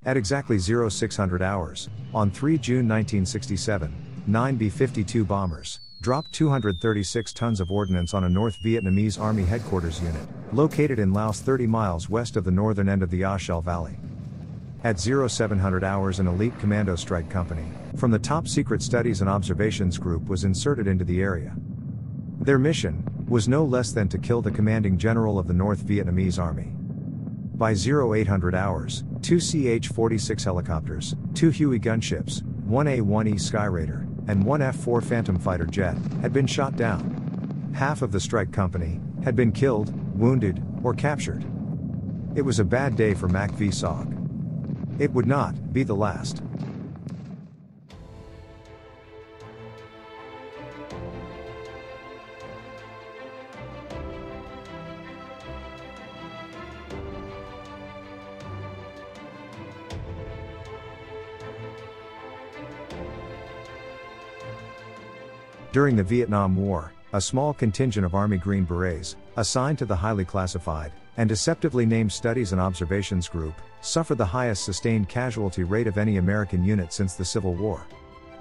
At exactly 0600 hours, on 3 June 1967, 9 B-52 bombers dropped 236 tons of ordnance on a North Vietnamese Army headquarters unit, located in Laos 30 miles west of the northern end of the A Shell Valley. At 0700 hours, an elite commando strike company from the Top Secret Studies and Observations Group was inserted into the area. Their mission was no less than to kill the commanding general of the North Vietnamese Army. By 0800 hours, 2 CH-46 helicopters, 2 Huey gunships, 1 A-1E Skyraider, and 1 F-4 Phantom fighter jet had been shot down. Half of the strike company had been killed, wounded, or captured. It was a bad day for MACV SOG. It would not be the last. During the Vietnam War, a small contingent of Army Green Berets, assigned to the highly classified and deceptively named Studies and Observations Group, suffered the highest sustained casualty rate of any American unit since the Civil War.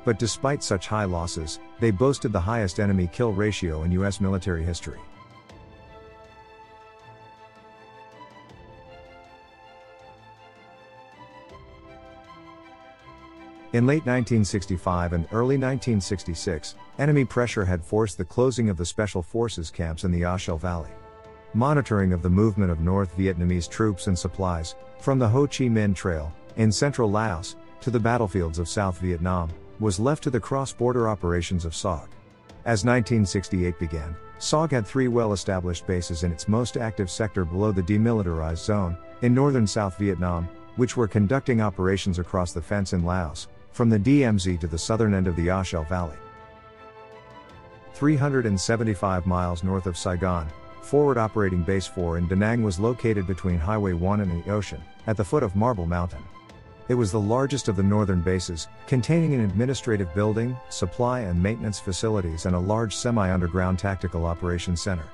But despite such high losses, they boasted the highest enemy kill ratio in U.S. military history. In late 1965 and early 1966, enemy pressure had forced the closing of the Special Forces camps in the A Shell Valley. Monitoring of the movement of North Vietnamese troops and supplies, from the Ho Chi Minh Trail, in central Laos, to the battlefields of South Vietnam, was left to the cross-border operations of SOG. As 1968 began, SOG had 3 well-established bases in its most active sector below the demilitarized zone, in northern South Vietnam, which were conducting operations across the fence in Laos, from the DMZ to the southern end of the A Shell Valley. 375 miles north of Saigon, Forward Operating Base 4 in Da Nang was located between Highway 1 and the ocean, at the foot of Marble Mountain. It was the largest of the northern bases, containing an administrative building, supply and maintenance facilities and a large semi-underground tactical operations center.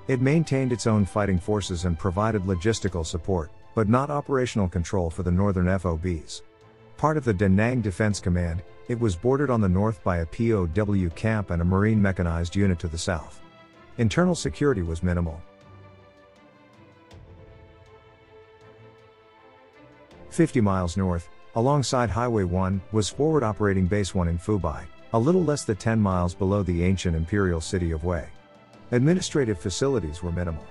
It maintained its own fighting forces and provided logistical support, but not operational control for the northern FOBs. Part of the Da Nang Defense Command, it was bordered on the north by a POW camp and a Marine mechanized unit to the south. Internal security was minimal. 50 miles north, alongside Highway 1, was Forward Operating Base 1 in Phu Bai, a little less than 10 miles below the ancient imperial city of Hue. Administrative facilities were minimal.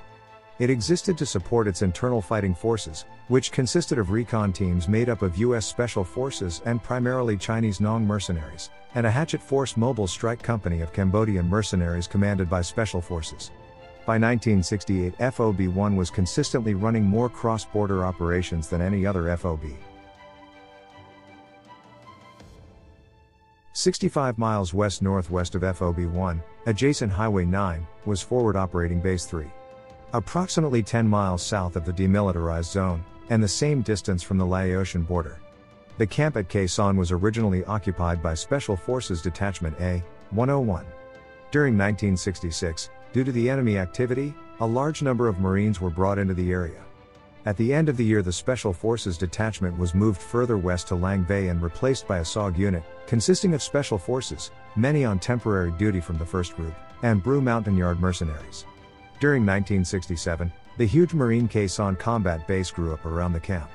It existed to support its internal fighting forces, which consisted of recon teams made up of U.S. Special Forces and primarily Chinese Nong mercenaries, and a Hatchet Force mobile strike company of Cambodian mercenaries commanded by Special Forces. By 1968, FOB-1 was consistently running more cross-border operations than any other FOB. 65 miles west-northwest of FOB-1, adjacent Highway 9, was Forward Operating Base 3. Approximately 10 miles south of the demilitarized zone, and the same distance from the Laotian border. The camp at Khe Son was originally occupied by Special Forces Detachment A-101. During 1966, due to the enemy activity, a large number of Marines were brought into the area. At the end of the year, the Special Forces Detachment was moved further west to Lang Bay and replaced by a SOG unit, consisting of Special Forces, many on temporary duty from the 1st Group, and Bru Mountain Yard mercenaries. During 1967, the huge Marine Khe Son combat base grew up around the camp.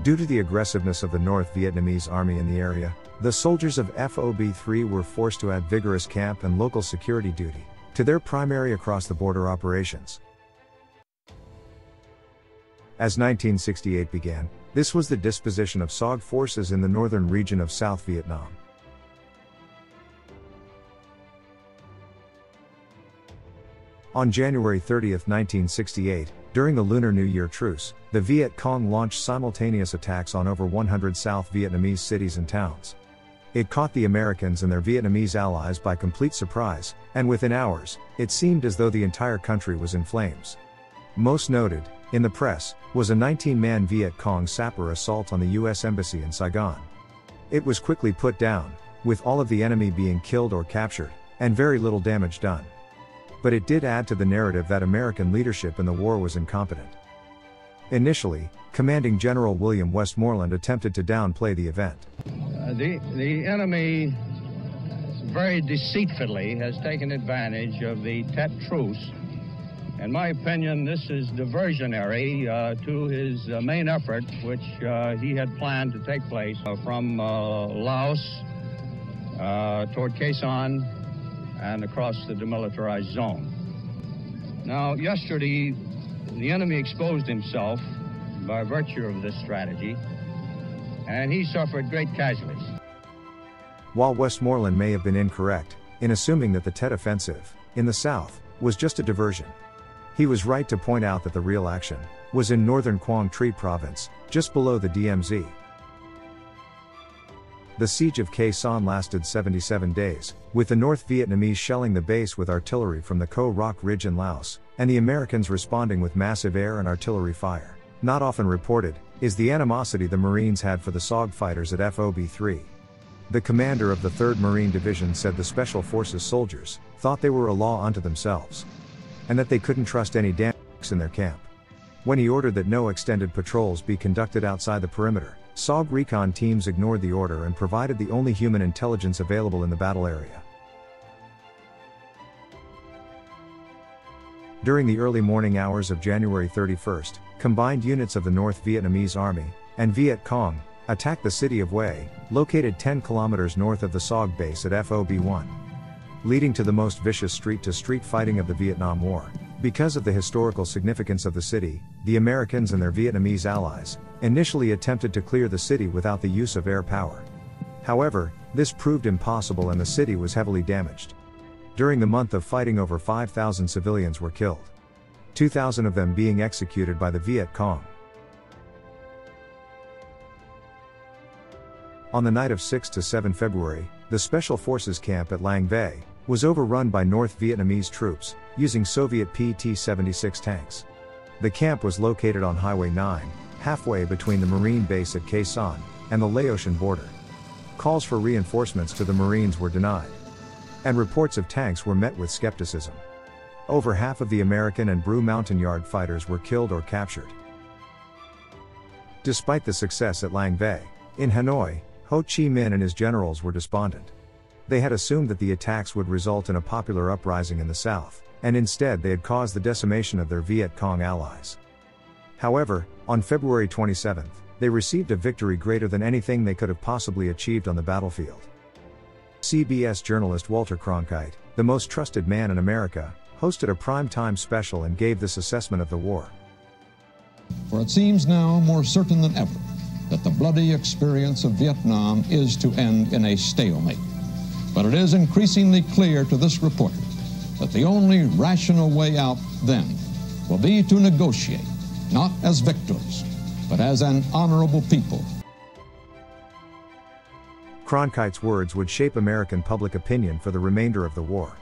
Due to the aggressiveness of the North Vietnamese Army in the area, the soldiers of FOB-3 were forced to add vigorous camp and local security duty to their primary across-the-border operations. As 1968 began, this was the disposition of SOG forces in the northern region of South Vietnam. On January 30, 1968, during the Lunar New Year truce, the Viet Cong launched simultaneous attacks on over 100 South Vietnamese cities and towns. It caught the Americans and their Vietnamese allies by complete surprise, and within hours, it seemed as though the entire country was in flames. Most noted, in the press, was a 19-man Viet Cong sapper assault on the U.S. Embassy in Saigon. It was quickly put down, with all of the enemy being killed or captured, and very little damage done. But it did add to the narrative that American leadership in the war was incompetent. Initially, Commanding General William Westmoreland attempted to downplay the event. The enemy very deceitfully has taken advantage of the Tet truce. In my opinion, this is diversionary to his main effort, which he had planned to take place from Laos toward Khe Sanh and across the demilitarized zone. Now, yesterday, the enemy exposed himself by virtue of this strategy, and he suffered great casualties. While Westmoreland may have been incorrect in assuming that the Tet Offensive, in the south, was just a diversion, he was right to point out that the real action was in northern Quang Tri province, just below the DMZ. The siege of Khe Sanh lasted 77 days, with the North Vietnamese shelling the base with artillery from the Co Roc Ridge in Laos, and the Americans responding with massive air and artillery fire. Not often reported is the animosity the Marines had for the SOG fighters at FOB-3. The commander of the 3rd Marine Division said the Special Forces soldiers thought they were a law unto themselves, and that they couldn't trust any damn in their camp. When he ordered that no extended patrols be conducted outside the perimeter, SOG recon teams ignored the order and provided the only human intelligence available in the battle area. During the early morning hours of January 31st, combined units of the North Vietnamese Army and Viet Cong attacked the city of Hue, located 10 kilometers north of the SOG base at FOB-1. Leading to the most vicious street-to-street fighting of the Vietnam War. Because of the historical significance of the city, the Americans and their Vietnamese allies initially attempted to clear the city without the use of air power. However, this proved impossible and the city was heavily damaged. During the month of fighting, over 5,000 civilians were killed, 2,000 of them being executed by the Viet Cong. On the night of 6 to 7 February, the Special Forces camp at Lang Vay was overrun by North Vietnamese troops, using Soviet PT-76 tanks. The camp was located on Highway 9, halfway between the Marine base at Khe Sanh and the Laotian border. Calls for reinforcements to the Marines were denied, and reports of tanks were met with skepticism. Over half of the American and Bru Montagnard fighters were killed or captured. Despite the success at Lang Vay, in Hanoi, Ho Chi Minh and his generals were despondent. They had assumed that the attacks would result in a popular uprising in the south, and instead they had caused the decimation of their Viet Cong allies. However, on February 27, they received a victory greater than anything they could have possibly achieved on the battlefield. CBS journalist Walter Cronkite, the most trusted man in America, hosted a prime-time special and gave this assessment of the war. For it seems now more certain than ever that the bloody experience of Vietnam is to end in a stalemate. But it is increasingly clear to this reporter that the only rational way out then will be to negotiate, not as victors, but as an honorable people. Cronkite's words would shape American public opinion for the remainder of the war.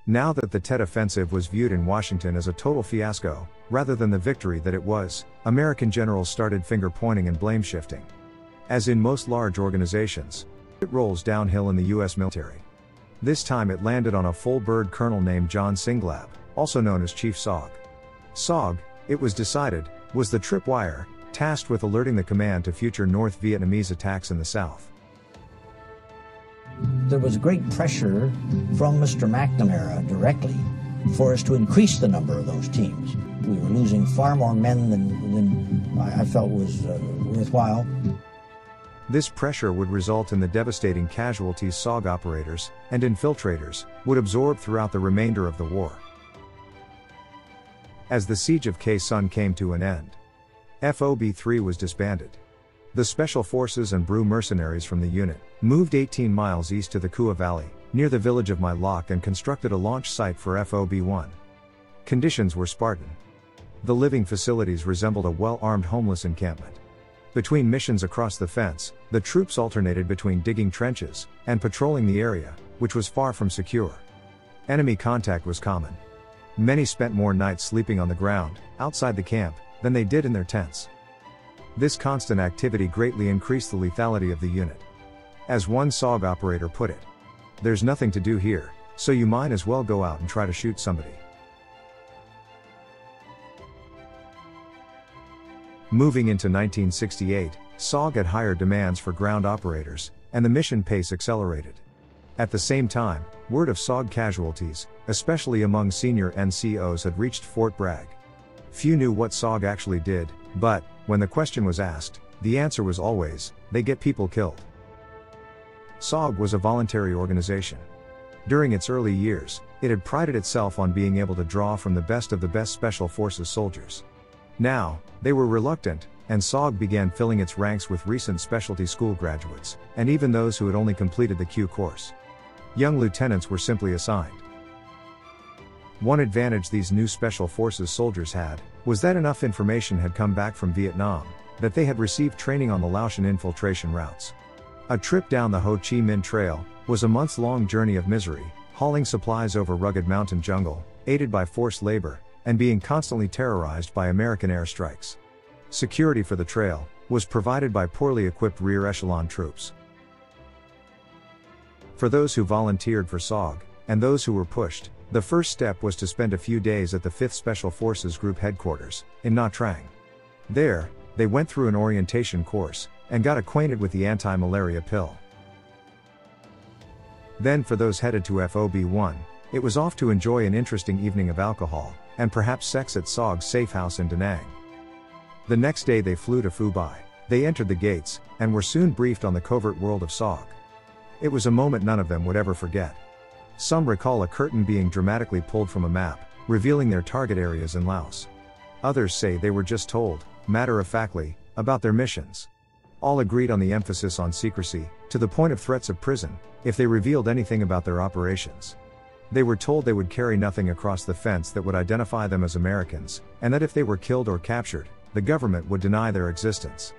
Now that the Tet Offensive was viewed in Washington as a total fiasco, rather than the victory that it was, American generals started finger-pointing and blame-shifting. As in most large organizations, it rolls downhill in the U.S. military. This time it landed on a full-bird colonel named John Singlab, also known as Chief SOG. SOG, it was decided, was the tripwire, tasked with alerting the command to future North Vietnamese attacks in the south. There was great pressure from Mr. McNamara directly for us to increase the number of those teams. We were losing far more men than I felt was worthwhile. This pressure would result in the devastating casualties SOG operators and infiltrators would absorb throughout the remainder of the war. As the siege of Khe Sanh came to an end, FOB-3 was disbanded. The Special Forces and Bru mercenaries from the unit moved 18 miles east to the Kua Valley, near the village of My Loc, and constructed a launch site for FOB-1. Conditions were Spartan. The living facilities resembled a well-armed homeless encampment. Between missions across the fence, the troops alternated between digging trenches and patrolling the area, which was far from secure. Enemy contact was common. Many spent more nights sleeping on the ground, outside the camp, than they did in their tents. This constant activity greatly increased the lethality of the unit. As one SOG operator put it, "There's nothing to do here, so you might as well go out and try to shoot somebody." Moving into 1968, SOG had higher demands for ground operators, and the mission pace accelerated. At the same time, word of SOG casualties, especially among senior NCOs, had reached Fort Bragg. Few knew what SOG actually did, but, when the question was asked, the answer was always, they get people killed. SOG was a voluntary organization. During its early years, it had prided itself on being able to draw from the best of the best Special Forces soldiers. Now, they were reluctant, and SOG began filling its ranks with recent specialty school graduates, and even those who had only completed the Q course. Young lieutenants were simply assigned. One advantage these new Special Forces soldiers had, was that enough information had come back from Vietnam, that they had received training on the Laotian infiltration routes. A trip down the Ho Chi Minh Trail was a months-long journey of misery, hauling supplies over rugged mountain jungle, aided by forced labor, and being constantly terrorized by American airstrikes. Security for the trail was provided by poorly equipped rear echelon troops. For those who volunteered for SOG, and those who were pushed, the first step was to spend a few days at the 5th Special Forces Group headquarters, in Nha Trang. There, they went through an orientation course, and got acquainted with the anti-malaria pill. Then for those headed to FOB-1, it was off to enjoy an interesting evening of alcohol, and perhaps sex at SOG's safe house in Da Nang. The next day they flew to Phu Bai. They entered the gates, and were soon briefed on the covert world of SOG. It was a moment none of them would ever forget. Some recall a curtain being dramatically pulled from a map, revealing their target areas in Laos. Others say they were just told, matter-of-factly, about their missions. All agreed on the emphasis on secrecy, to the point of threats of prison, if they revealed anything about their operations. They were told they would carry nothing across the fence that would identify them as Americans, and that if they were killed or captured, the government would deny their existence.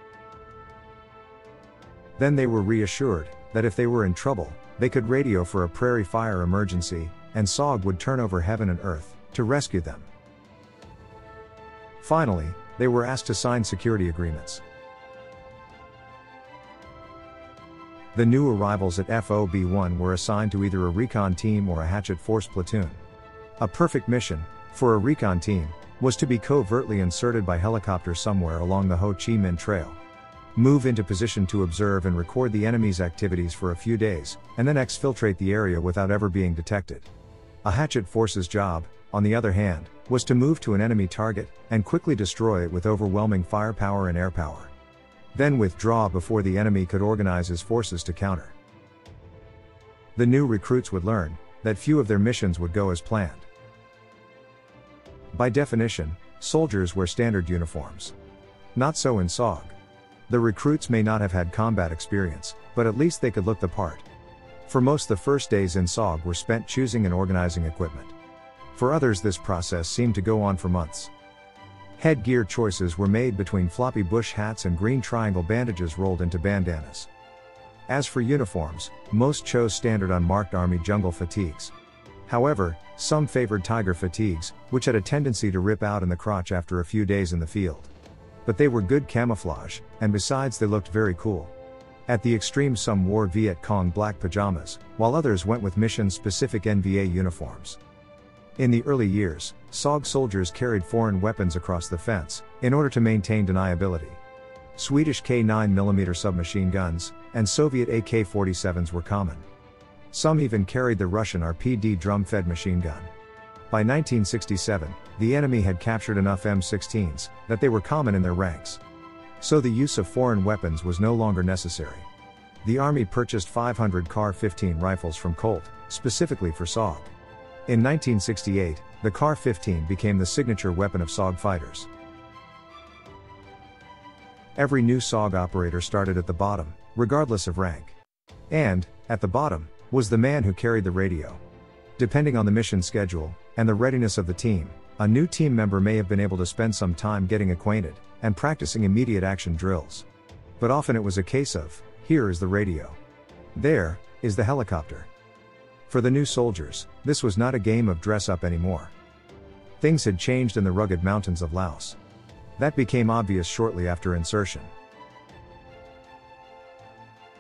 Then they were reassured, that if they were in trouble, they could radio for a prairie fire emergency, and SOG would turn over heaven and earth, to rescue them. Finally, they were asked to sign security agreements. The new arrivals at FOB-1 were assigned to either a recon team or a hatchet force platoon. A perfect mission, for a recon team, was to be covertly inserted by helicopter somewhere along the Ho Chi Minh Trail. Move into position to observe and record the enemy's activities for a few days, and then exfiltrate the area without ever being detected. A hatchet force's job, on the other hand, was to move to an enemy target, and quickly destroy it with overwhelming firepower and air power. Then withdraw before the enemy could organize his forces to counter. The new recruits would learn, that few of their missions would go as planned. By definition, soldiers wear standard uniforms. Not so in SOG. The recruits may not have had combat experience, but at least they could look the part. For most, the first days in SOG were spent choosing and organizing equipment. For others, this process seemed to go on for months. Headgear choices were made between floppy bush hats and green triangle bandages rolled into bandanas. As for uniforms, most chose standard unmarked Army jungle fatigues. However, some favored tiger fatigues, which had a tendency to rip out in the crotch after a few days in the field. But they were good camouflage, and besides they looked very cool. At the extreme, some wore Viet Cong black pajamas, while others went with mission-specific NVA uniforms. In the early years, SOG soldiers carried foreign weapons across the fence, in order to maintain deniability. Swedish K9mm submachine guns, and Soviet AK-47s were common. Some even carried the Russian RPD drum-fed machine gun. By 1967, the enemy had captured enough M16s, that they were common in their ranks. So the use of foreign weapons was no longer necessary. The Army purchased 500 CAR-15 rifles from Colt, specifically for SOG. In 1968, the CAR-15 became the signature weapon of SOG fighters. Every new SOG operator started at the bottom, regardless of rank. And, at the bottom, was the man who carried the radio. Depending on the mission schedule, and the readiness of the team, a new team member may have been able to spend some time getting acquainted, and practicing immediate action drills. But often it was a case of, here is the radio. There is the helicopter. For the new soldiers, this was not a game of dress-up anymore. Things had changed in the rugged mountains of Laos. That became obvious shortly after insertion.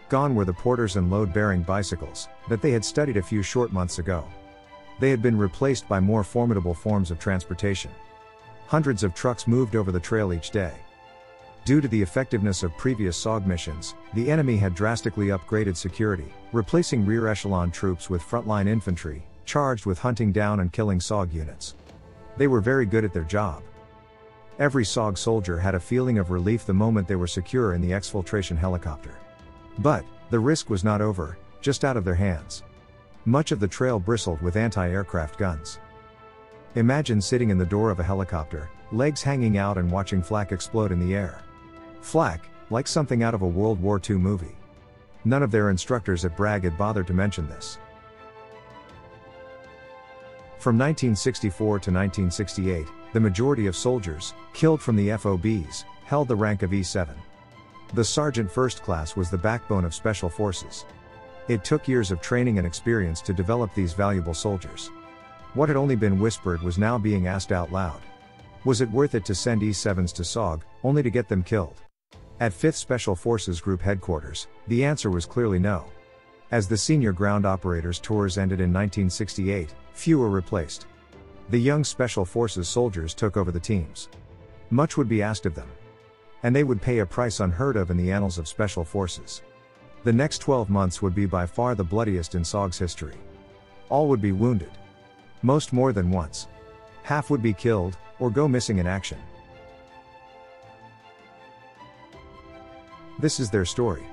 Gone were the porters and load-bearing bicycles, that they had studied a few short months ago. They had been replaced by more formidable forms of transportation. Hundreds of trucks moved over the trail each day. Due to the effectiveness of previous SOG missions, the enemy had drastically upgraded security, replacing rear echelon troops with frontline infantry, charged with hunting down and killing SOG units. They were very good at their job. Every SOG soldier had a feeling of relief the moment they were secure in the exfiltration helicopter. But the risk was not over, just out of their hands. Much of the trail bristled with anti-aircraft guns. Imagine sitting in the door of a helicopter, legs hanging out and watching flak explode in the air. Flak, like something out of a World War II movie. None of their instructors at Bragg had bothered to mention this. From 1964 to 1968, the majority of soldiers, killed from the FOBs, held the rank of E7. The Sergeant First Class was the backbone of Special Forces. It took years of training and experience to develop these valuable soldiers. What had only been whispered was now being asked out loud. Was it worth it to send E7s to SOG, only to get them killed? At 5th Special Forces Group Headquarters, the answer was clearly no. As the senior ground operators' tours ended in 1968, few were replaced. The young Special Forces soldiers took over the teams. Much would be asked of them. And they would pay a price unheard of in the annals of Special Forces. The next 12 months would be by far the bloodiest in SOG's history. All would be wounded. Most more than once. Half would be killed, or go missing in action. This is their story.